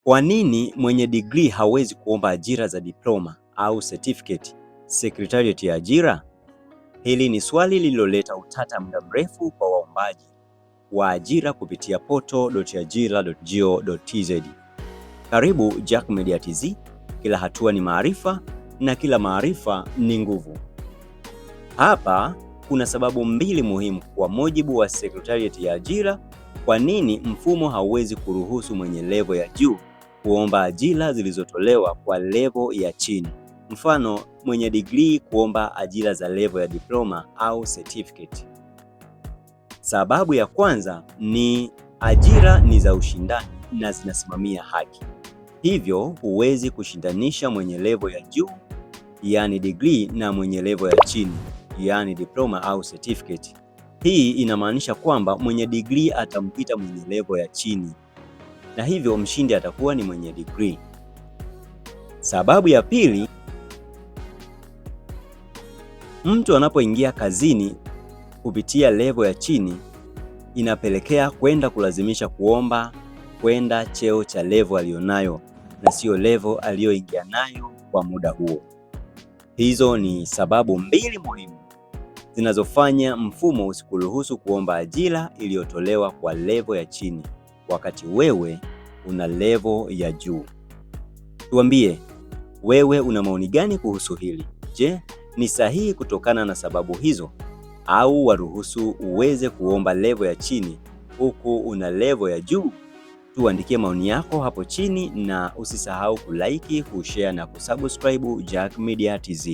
Kwa nini mwenye degree hawezi kuomba ajira za diploma au certificate Secretariat ya ajira? Hili ni swali lililoleta utata muda mrefu kwa waombaji wa ajira kupitia portal.ajira.go.tz. Karibu Jack Media TZ, kila hatua ni maarifa na kila maarifa ni nguvu. Hapa kuna sababu mbili muhimu kwa mujibu wa Secretariat ya ajira kwa nini mfumo hauwezi kuruhusu mwenye level ya juu kuomba ajira zilizotolewa kwa level ya chini. Mfano, mwenye degree kuomba ajira za level ya diploma au certificate. Sababu ya kwanza ni ajira ni za ushindani na zinasimamia haki. Hivyo huwezi kushindanisha mwenye level ya juu, yani degree, na mwenye level ya chini, yani diploma au certificate. Hii inamaanisha kwamba mwenye degree atampita mwenye level ya chini, na hivyo mshindi atakuwa ni mwenye degree. Sababu ya pili, mtu anapoingia kazini kupitia level ya chini inapelekea kwenda kulazimisha kuomba kwenda cheo cha level alionayo na sio level aliyoingia nayo kwa muda huo. Hizo ni sababu mbili muhimu zinazofanya mfumo usikuruhusu kuomba ajira iliyotolewa kwa level ya chini wakati wewe una level ya juu. Tuambie, wewe una maoni gani kuhusu hili? Je, ni sahihi kutokana na sababu hizo, au waruhusu uweze kuomba level ya chini huku una level ya juu? Tuandikie maoni yako hapo chini na usisahau kulike, kushare na kusubscribe Jack Media TZ.